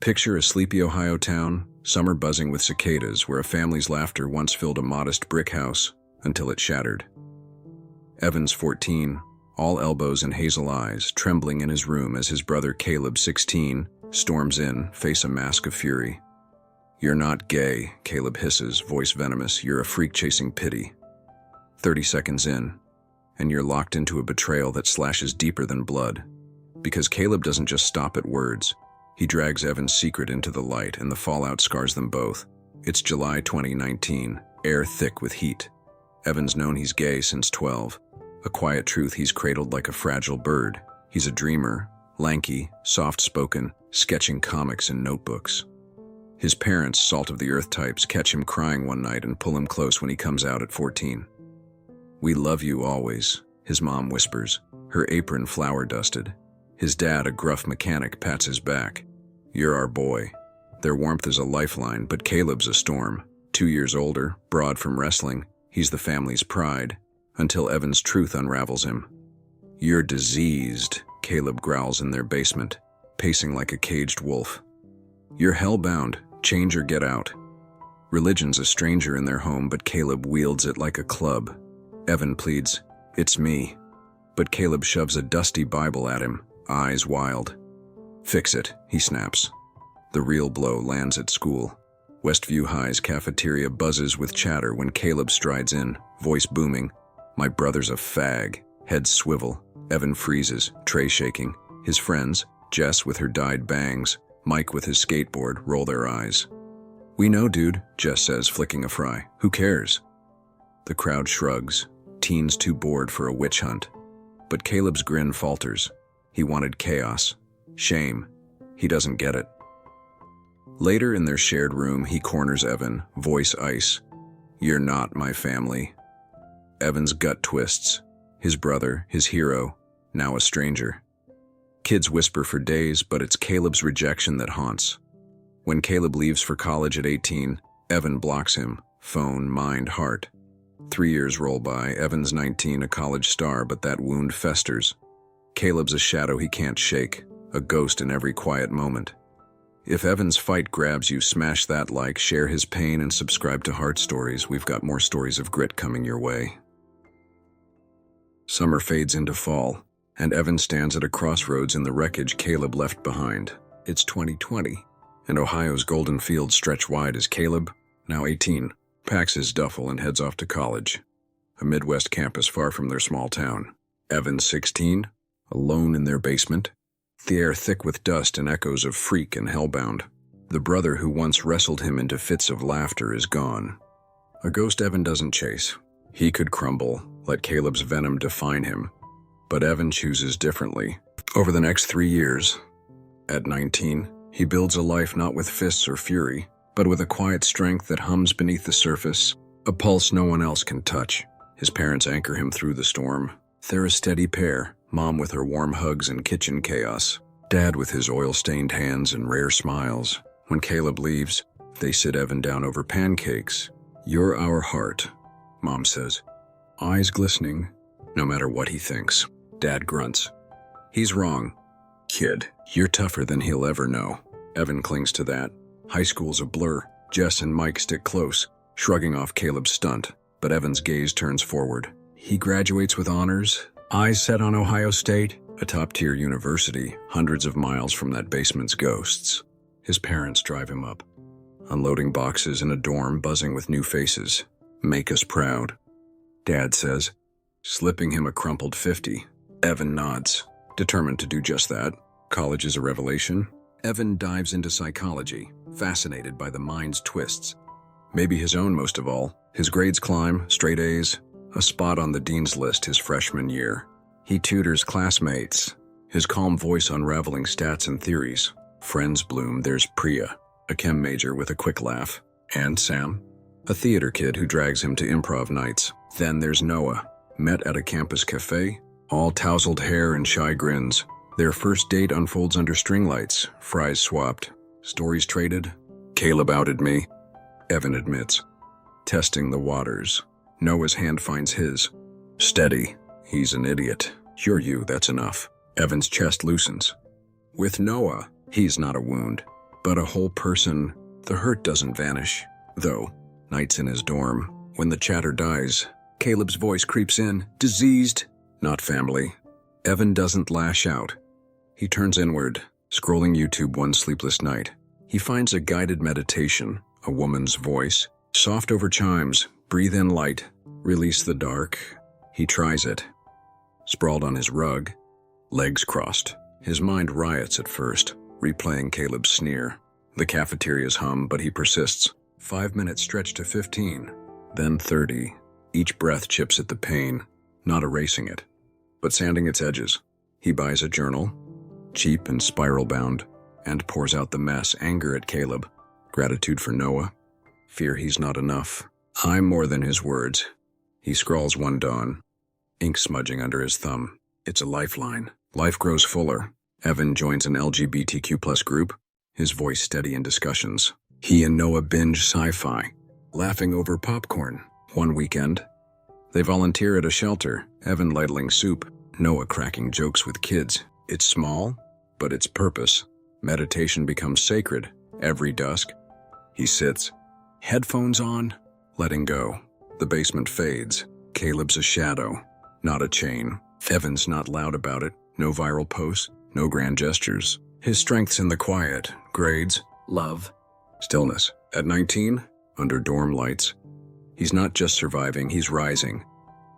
Picture a sleepy Ohio town, summer buzzing with cicadas, where a family's laughter once filled a modest brick house until it shattered. Evan's 14, all elbows and hazel eyes, trembling in his room as his brother Caleb, 16, storms in, face a mask of fury. "You're not gay," Caleb hisses, voice venomous. "You're a freak chasing pity." 30 seconds in, and you're locked into a betrayal that slashes deeper than blood. Because Caleb doesn't just stop at words. He drags Evan's secret into the light, and the fallout scars them both. It's July 2019, air thick with heat. Evan's known he's gay since 12, a quiet truth he's cradled like a fragile bird. He's a dreamer, lanky, soft-spoken, sketching comics in notebooks. His parents, salt-of-the-earth types, catch him crying one night and pull him close when he comes out at 14. "We love you always," his mom whispers, her apron flour-dusted. His dad, a gruff mechanic, pats his back. "You're our boy." Their warmth is a lifeline, but Caleb's a storm. 2 years older, broad from wrestling, he's the family's pride, until Evan's truth unravels him. "You're diseased," Caleb growls in their basement, pacing like a caged wolf. "You're hellbound, change or get out." Religion's a stranger in their home, but Caleb wields it like a club. Evan pleads, "It's me." But Caleb shoves a dusty Bible at him, eyes wild. "Fix it," he snaps. The real blow lands at school. Westview High's cafeteria buzzes with chatter when Caleb strides in, voice booming. "My brother's a fag." Heads swivel. Evan freezes, tray shaking. His friends, Jess with her dyed bangs, Mike with his skateboard, roll their eyes. "We know, dude," Jess says, flicking a fry. "Who cares?" The crowd shrugs, teens too bored for a witch hunt. But Caleb's grin falters. He wanted chaos. Shame. He doesn't get it. Later in their shared room, he corners Evan, voice ice. "You're not my family." Evan's gut twists. His brother, his hero, now a stranger. Kids whisper for days, but it's Caleb's rejection that haunts. When Caleb leaves for college at 18, Evan blocks him, phone, mind, heart. 3 years roll by. Evan's 19, a college star, but that wound festers. Caleb's a shadow he can't shake, a ghost in every quiet moment. If Evan's fight grabs you, smash that like, share his pain, and subscribe to Heartstories. We've got more stories of grit coming your way. Summer fades into fall, and Evan stands at a crossroads in the wreckage Caleb left behind. It's 2020, and Ohio's golden fields stretch wide as Caleb, now 18, packs his duffel and heads off to college, a Midwest campus far from their small town. Evan, 16, alone in their basement, the air thick with dust and echoes of freak and hellbound. The brother who once wrestled him into fits of laughter is gone. A ghost Evan doesn't chase. He could crumble, let Caleb's venom define him. But Evan chooses differently. Over the next 3 years, at 19, he builds a life not with fists or fury, but with a quiet strength that hums beneath the surface, a pulse no one else can touch. His parents anchor him through the storm. They're a steady pair, mom with her warm hugs and kitchen chaos, dad with his oil-stained hands and rare smiles. When Caleb leaves, they sit Evan down over pancakes. "You're our heart," Mom says, eyes glistening, no matter what he thinks. Dad grunts. "He's wrong. Kid, you're tougher than he'll ever know." Evan clings to that. High school's a blur. Jess and Mike stick close, shrugging off Caleb's stunt, but Evan's gaze turns forward. He graduates with honors, eyes set on Ohio State, a top-tier university, hundreds of miles from that basement's ghosts. His parents drive him up, unloading boxes in a dorm buzzing with new faces. "Make us proud," Dad says, slipping him a crumpled 50. Evan nods, determined to do just that. College is a revelation. Evan dives into psychology, fascinated by the mind's twists. Maybe his own most of all. His grades climb, straight A's, a spot on the dean's list his freshman year. He tutors classmates, his calm voice unraveling stats and theories. Friends bloom. There's Priya, a chem major with a quick laugh, and Sam, a theater kid who drags him to improv nights. Then there's Noah, met at a campus cafe, all tousled hair and shy grins. Their first date unfolds under string lights, fries swapped, stories traded. "Caleb outed me," Evan admits, testing the waters. Noah's hand finds his. "Steady. He's an idiot. You're you, that's enough." Evan's chest loosens. With Noah, he's not a wound. But a whole person, the hurt doesn't vanish. Though, nights in his dorm, when the chatter dies, Caleb's voice creeps in, diseased, not family. Evan doesn't lash out. He turns inward, scrolling YouTube one sleepless night. He finds a guided meditation, a woman's voice. Soft over chimes, breathe in light, release the dark. He tries it. Sprawled on his rug, legs crossed. His mind riots at first, replaying Caleb's sneer. The cafeteria's hum, but he persists. 5 minutes stretch to 15, then 30. Each breath chips at the pain, not erasing it, but sanding its edges. He buys a journal, cheap and spiral-bound, and pours out the mess, anger at Caleb, gratitude for Noah, fear he's not enough. I'm more than his words. He scrawls one dawn, ink smudging under his thumb. It's a lifeline. Life grows fuller. Evan joins an LGBTQ+ group, his voice steady in discussions. He and Noah binge sci-fi, laughing over popcorn. One weekend, they volunteer at a shelter, Evan ladling soup, Noah cracking jokes with kids. It's small, but its purpose. Meditation becomes sacred. Every dusk, he sits, headphones on, letting go. The basement fades. Caleb's a shadow, not a chain. Evan's not loud about it. No viral posts, no grand gestures. His strength's in the quiet, grades, love, stillness. At 19, under dorm lights, he's not just surviving, he's rising.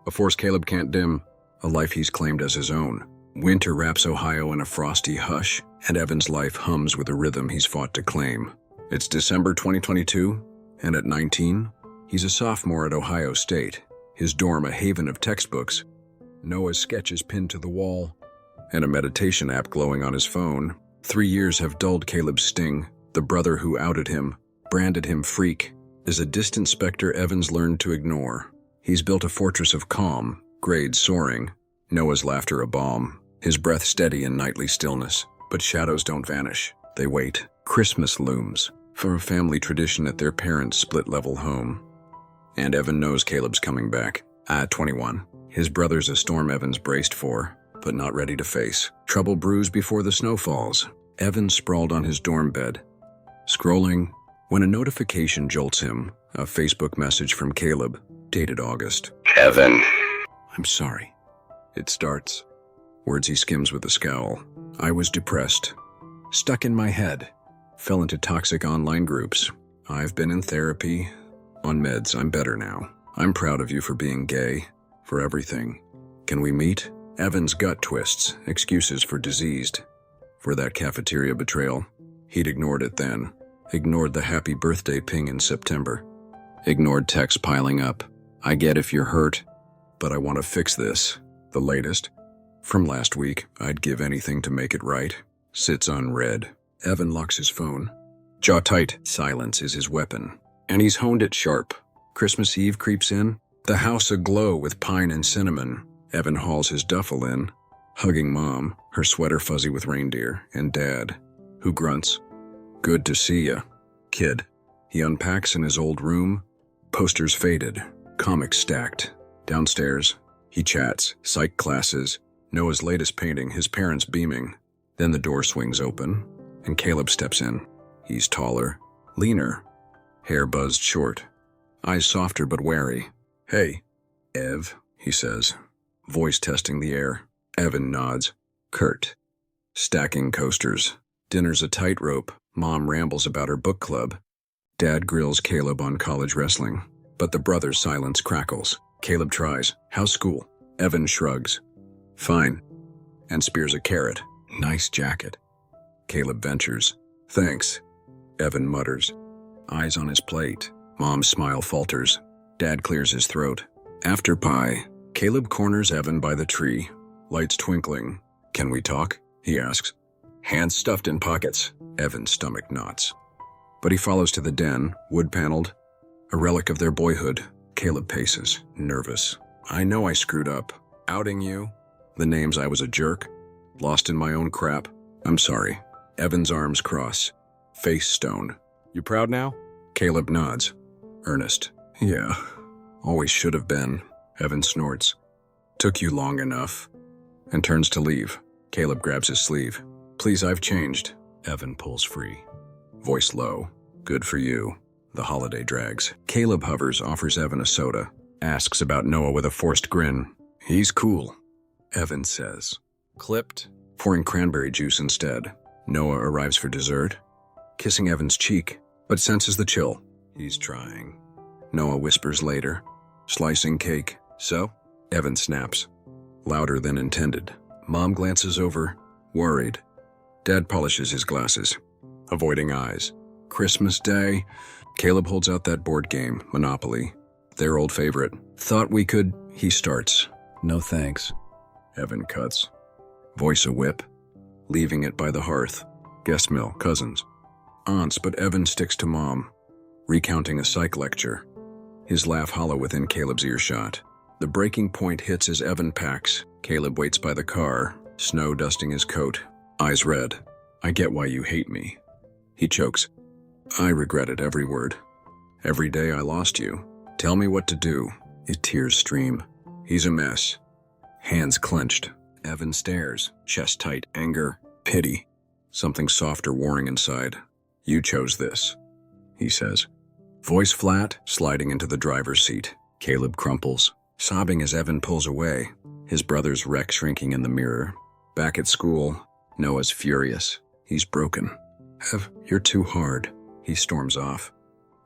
A force Caleb can't dim, a life he's claimed as his own. Winter wraps Ohio in a frosty hush, and Evan's life hums with a rhythm he's fought to claim. It's December 2022, and at 19, he's a sophomore at Ohio State. His dorm a haven of textbooks, Noah's sketches pinned to the wall, and a meditation app glowing on his phone. 3 years have dulled Caleb's sting. The brother who outed him, branded him freak, is a distant specter Evans learned to ignore. He's built a fortress of calm, grades soaring, Noah's laughter a balm, his breath steady in nightly stillness. But shadows don't vanish, they wait. Christmas looms, for a family tradition at their parents' split-level home. And Evan knows Caleb's coming back. At 21, his brother's a storm Evan's braced for, but not ready to face. Trouble brews before the snow falls. Evan sprawled on his dorm bed, scrolling, when a notification jolts him, a Facebook message from Caleb, dated August. Evan. I'm sorry. It starts. Words he skims with a scowl. I was depressed. Stuck in my head. Fell into toxic online groups. I've been in therapy. On meds, I'm better now. I'm proud of you for being gay. For everything. Can we meet? Evan's gut twists. Excuses for diseased. For that cafeteria betrayal. He'd ignored it then. Ignored the happy birthday ping in September. Ignored texts piling up. I get if you're hurt, but I want to fix this. The latest. From last week, I'd give anything to make it right. Sits unread. Evan locks his phone. Jaw tight. Silence is his weapon. And he's honed it sharp. Christmas Eve creeps in. The house aglow with pine and cinnamon. Evan hauls his duffel in, hugging Mom, her sweater fuzzy with reindeer, and Dad, who grunts, good to see ya, kid. He unpacks in his old room, posters faded, comics stacked. Downstairs, he chats, psych classes, Noah's latest painting, his parents beaming. Then the door swings open, and Caleb steps in. He's taller, leaner, hair buzzed short, eyes softer but wary. Hey, Ev, he says, voice testing the air. Evan nods. Curt. Stacking coasters. Dinner's a tightrope. Mom rambles about her book club. Dad grills Caleb on college wrestling. But the brother's silence crackles. Caleb tries. How's school? Evan shrugs. Fine. And spears a carrot. Nice jacket. Caleb ventures. Thanks. Evan mutters. Eyes on his plate. Mom's smile falters. Dad clears his throat. After pie, Caleb corners Evan by the tree. Lights twinkling. Can we talk? He asks. Hands stuffed in pockets. Evan's stomach knots. But he follows to the den, wood-paneled. A relic of their boyhood. Caleb paces, nervous. I know I screwed up. Outing you. The names I was a jerk. Lost in my own crap. I'm sorry. Evan's arms cross. Face stone. You proud now? Caleb nods. Earnest. Yeah. Always should have been. Evan snorts. Took you long enough. And turns to leave. Caleb grabs his sleeve. Please, I've changed. Evan pulls free. Voice low. Good for you. The holiday drags. Caleb hovers, offers Evan a soda. Asks about Noah with a forced grin. He's cool, Evan says. Clipped. Pouring cranberry juice instead. Noah arrives for dessert, kissing Evan's cheek, but senses the chill. He's trying. Noah whispers later. Slicing cake. So? Evan snaps. Louder than intended. Mom glances over, worried. Dad polishes his glasses, avoiding eyes. Christmas Day. Caleb holds out that board game, Monopoly. Their old favorite. Thought we could, he starts. No thanks. Evan cuts. Voice a whip, leaving it by the hearth. Guest mill, cousins, aunts, but Evan sticks to Mom, recounting a psych lecture. His laugh hollow within Caleb's earshot. The breaking point hits as Evan packs. Caleb waits by the car, snow dusting his coat, eyes red. I get why you hate me. He chokes. I regretted every word. Every day I lost you. Tell me what to do. His tears stream. He's a mess. Hands clenched. Evan stares, chest tight, anger, pity. Something softer warring inside. You chose this, he says. Voice flat, sliding into the driver's seat. Caleb crumples, sobbing as Evan pulls away. His brother's wreck shrinking in the mirror. Back at school, Noah's furious. He's broken. Ev, you're too hard. He storms off,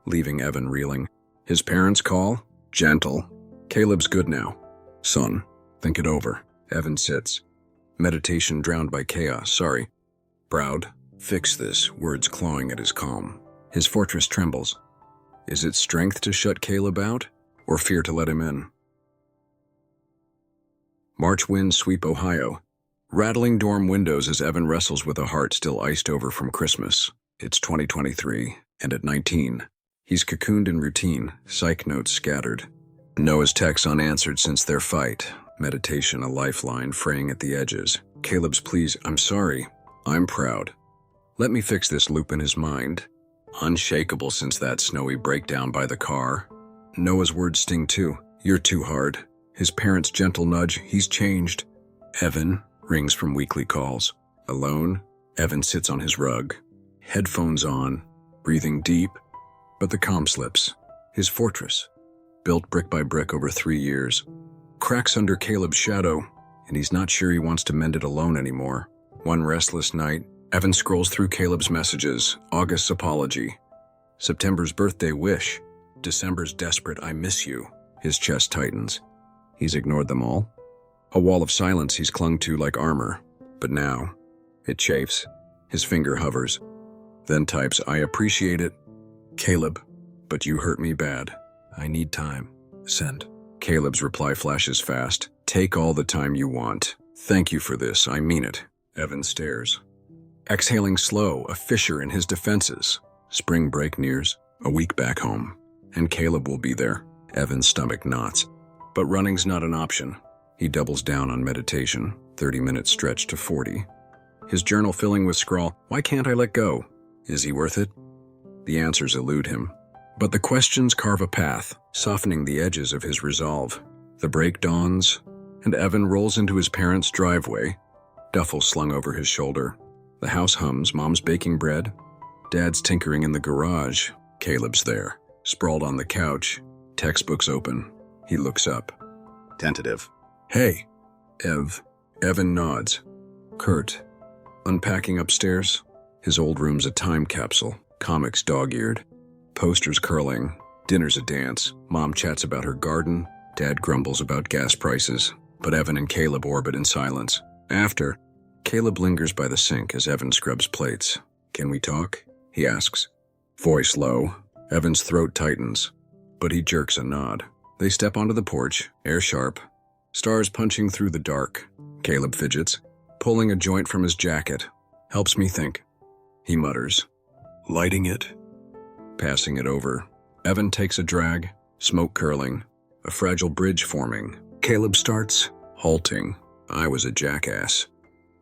leaving Evan reeling. His parents call, gentle. Caleb's good now. Son, think it over. Evan sits. Meditation drowned by chaos, sorry. Proud. Fix this, words clawing at his calm. His fortress trembles. Is it strength to shut Caleb out, or fear to let him in? March winds sweep Ohio, rattling dorm windows as Evan wrestles with a heart still iced over from Christmas. It's 2023, and at 19, he's cocooned in routine, psych notes scattered. Noah's texts unanswered since their fight. Meditation a lifeline fraying at the edges. Caleb's pleas, I'm sorry, I'm proud. Let me fix this loop in his mind. Unshakable since that snowy breakdown by the car. Noah's words sting too. You're too hard. His parents' gentle nudge, he's changed. Evan rings from weekly calls. Alone, Evan sits on his rug. Headphones on, breathing deep. But the calm slips. His fortress, built brick by brick over 3 years. Cracks under Caleb's shadow, and he's not sure he wants to mend it alone anymore. One restless night, Evan scrolls through Caleb's messages. August's apology. September's birthday wish. December's desperate I miss you. His chest tightens. He's ignored them all. A wall of silence he's clung to like armor. But now, it chafes. His finger hovers. Then types, I appreciate it. Caleb, but you hurt me bad. I need time. Send. Caleb's reply flashes fast. Take all the time you want. Thank you for this, I mean it. Evan stares. Exhaling slow, a fissure in his defenses. Spring break nears, a week back home. And Caleb will be there. Evan's stomach knots. But running's not an option. He doubles down on meditation, 30 minutes stretch to 40. His journal filling with scrawl, why can't I let go? Is he worth it? The answers elude him. But the questions carve a path, softening the edges of his resolve. The break dawns, and Evan rolls into his parents' driveway, duffel slung over his shoulder. The house hums, Mom's baking bread. Dad's tinkering in the garage. Caleb's there, sprawled on the couch, textbooks open. He looks up. Tentative. Hey, Ev. Evan nods. Kurt. Unpacking upstairs. His old room's a time capsule, comics dog-eared. Posters curling, dinner's a dance, Mom chats about her garden, Dad grumbles about gas prices, but Evan and Caleb orbit in silence. After, Caleb lingers by the sink as Evan scrubs plates. Can we talk? He asks. Voice low. Evan's throat tightens, but he jerks a nod. They step onto the porch, air sharp, stars punching through the dark. Caleb fidgets, pulling a joint from his jacket. Helps me think. He mutters. Lighting it. Passing it over. Evan takes a drag, smoke curling, a fragile bridge forming. Caleb starts, halting. I was a jackass.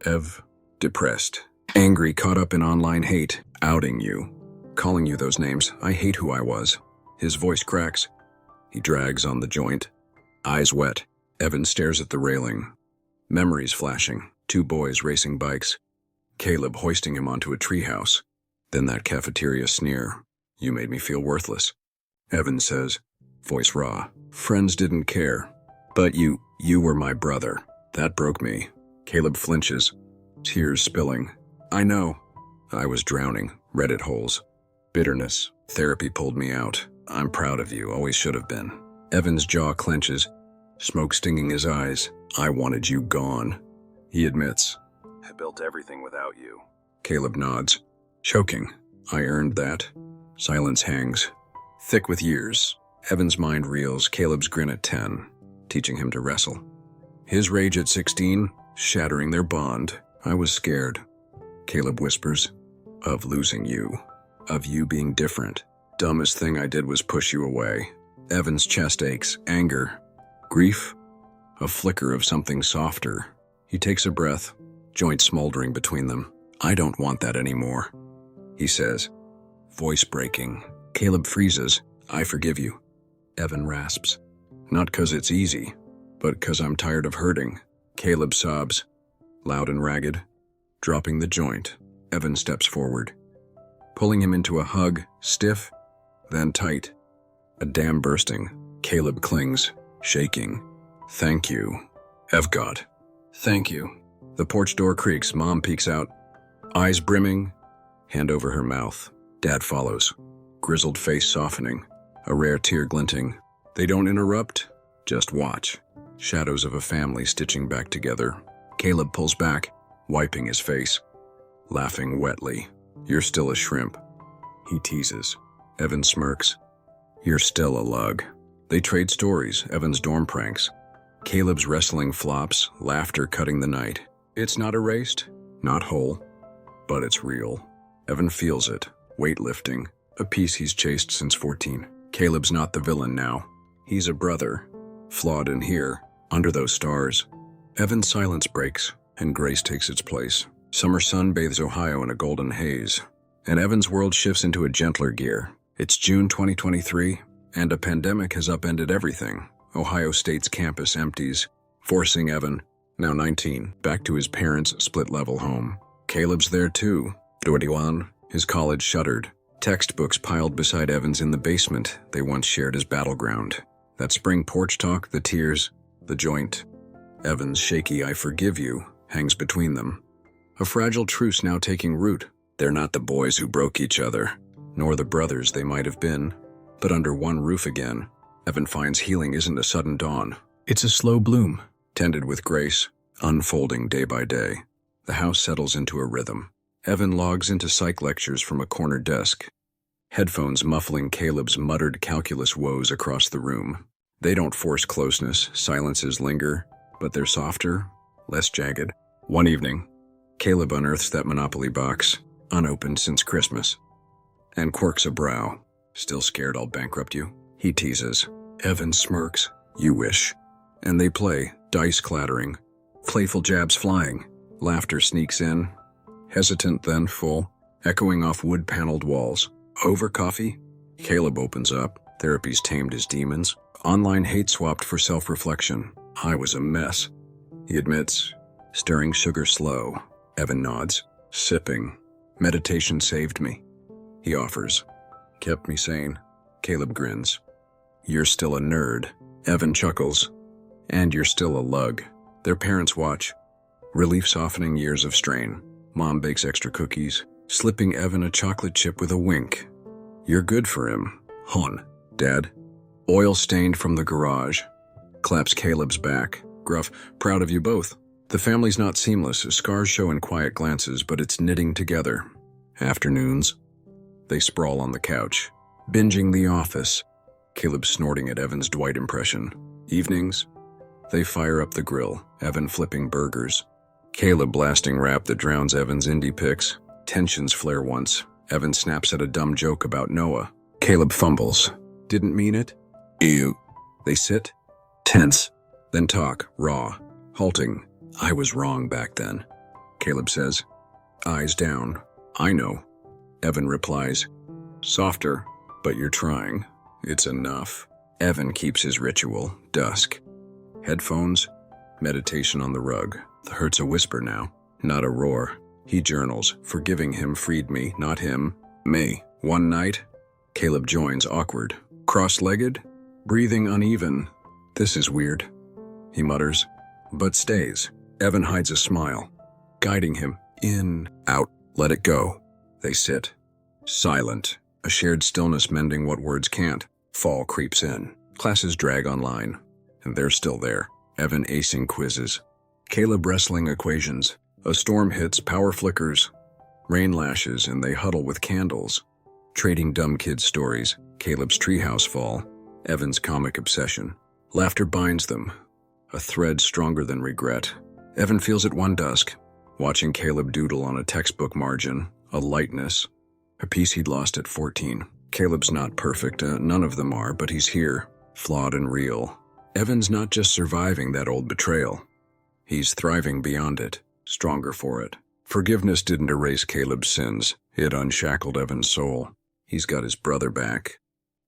Ev, depressed, angry, caught up in online hate, outing you, calling you those names. I hate who I was. His voice cracks. He drags on the joint. Eyes wet. Evan stares at the railing. Memories flashing. 2 boys racing bikes. Caleb hoisting him onto a treehouse. Then that cafeteria sneer. You made me feel worthless. Evan says, voice raw. Friends didn't care. But you were my brother. That broke me. Caleb flinches, tears spilling. I know. I was drowning, Reddit holes. Bitterness. Therapy pulled me out. I'm proud of you, always should have been. Evan's jaw clenches, smoke stinging his eyes. I wanted you gone. He admits. I built everything without you. Caleb nods, choking. I earned that. Silence hangs, thick with years. Evan's mind reels, Caleb's grin at 10, teaching him to wrestle. His rage at 16, shattering their bond. I was scared. Caleb whispers, of losing you, of you being different. Dumbest thing I did was push you away. Evan's chest aches, anger, grief, a flicker of something softer. He takes a breath, joints smoldering between them. I don't want that anymore, he says, voice breaking. Caleb freezes. I forgive you. Evan rasps. Not 'cause it's easy, but 'cause I'm tired of hurting. Caleb sobs, loud and ragged. Dropping the joint, Evan steps forward, pulling him into a hug, stiff, then tight. A dam bursting. Caleb clings, shaking. Thank you, Evgod. Thank you. The porch door creaks. Mom peeks out, eyes brimming, hand over her mouth. Dad follows, grizzled face softening, a rare tear glinting. They don't interrupt, just watch. Shadows of a family stitching back together. Caleb pulls back, wiping his face, laughing wetly. You're still a shrimp, he teases. Evan smirks. You're still a lug. They trade stories, Evan's dorm pranks. Caleb's wrestling flops, laughter cutting the night. It's not erased, not whole, but it's real. Evan feels it, weightlifting, a piece he's chased since 14. Caleb's not the villain now. He's a brother, flawed in here, under those stars. Evan's silence breaks, and grace takes its place. Summer sun bathes Ohio in a golden haze, and Evan's world shifts into a gentler gear. It's June 2023, and a pandemic has upended everything. Ohio State's campus empties, forcing Evan, now 19, back to his parents' split-level home. Caleb's there too. 21, his college shuttered. Textbooks piled beside Evan's in the basement they once shared as battleground. That spring porch talk, the tears, the joint. Evan's shaky I forgive you hangs between them. A fragile truce now taking root. They're not the boys who broke each other, nor the brothers they might have been, but under one roof again. Evan finds healing isn't a sudden dawn. It's a slow bloom, tended with grace, unfolding day by day. The house settles into a rhythm. Evan logs into psych lectures from a corner desk, headphones muffling Caleb's muttered calculus woes across the room. They don't force closeness, silences linger, but they're softer, less jagged. One evening, Caleb unearths that Monopoly box, unopened since Christmas, and quirks a brow. Still scared I'll bankrupt you? He teases. Evan smirks. You wish. And they play, dice clattering, playful jabs flying. Laughter sneaks in, hesitant then full, echoing off wood-paneled walls. Over coffee? Caleb opens up. Therapy's tamed his demons. Online hate swapped for self-reflection. I was a mess, he admits, stirring sugar slow. Evan nods, sipping. Meditation saved me, he offers. Kept me sane. Caleb grins. You're still a nerd. Evan chuckles. And you're still a lug. Their parents watch. Relief softening years of strain. Mom bakes extra cookies, slipping Evan a chocolate chip with a wink. You're good for him. Hon, Dad. Oil stained from the garage. Claps Caleb's back. Gruff, proud of you both. The family's not seamless. Scars show in quiet glances, but it's knitting together. Afternoons, they sprawl on the couch, binging The Office. Caleb snorting at Evan's Dwight impression. Evenings, they fire up the grill, Evan flipping burgers. Caleb blasting rap that drowns Evan's indie pics. Tensions flare once. Evan snaps at a dumb joke about Noah. Caleb fumbles. Didn't mean it? Ew. They sit, tense, then talk, raw, halting. I was wrong back then, Caleb says. Eyes down. I know. Evan replies. Softer, but you're trying. It's enough. Evan keeps his ritual, dusk. Headphones, meditation on the rug. The hurt's a whisper now, not a roar. He journals, "Forgiving him freed me, not him, me." One night, Caleb joins, awkward, cross-legged, breathing uneven. "This is weird," he mutters, but stays. Evan hides a smile, guiding him in, out, let it go. They sit, silent, a shared stillness mending what words can't. Fall creeps in. Classes drag online, and they're still there. Evan acing quizzes, Caleb wrestling equations. A storm hits, power flickers, rain lashes, and they huddle with candles, trading dumb kid stories. Caleb's treehouse fall, Evan's comic obsession. Laughter binds them, a thread stronger than regret. Evan feels it one dusk, watching Caleb doodle on a textbook margin, a lightness, a piece he'd lost at 14. Caleb's not perfect, none of them are, but he's here, flawed and real. Evan's not just surviving that old betrayal. He's thriving beyond it, stronger for it. Forgiveness didn't erase Caleb's sins, it unshackled Evan's soul. He's got his brother back,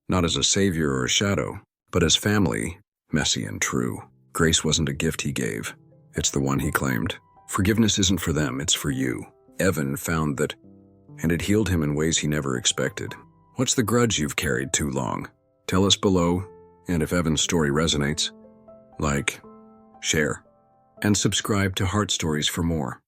not as a savior or a shadow, but as family, messy and true. Grace wasn't a gift he gave, it's the one he claimed. Forgiveness isn't for them, it's for you. Evan found that, and it healed him in ways he never expected. What's the grudge you've carried too long? Tell us below, and if Evan's story resonates, like, share, and subscribe to Heartstories for more.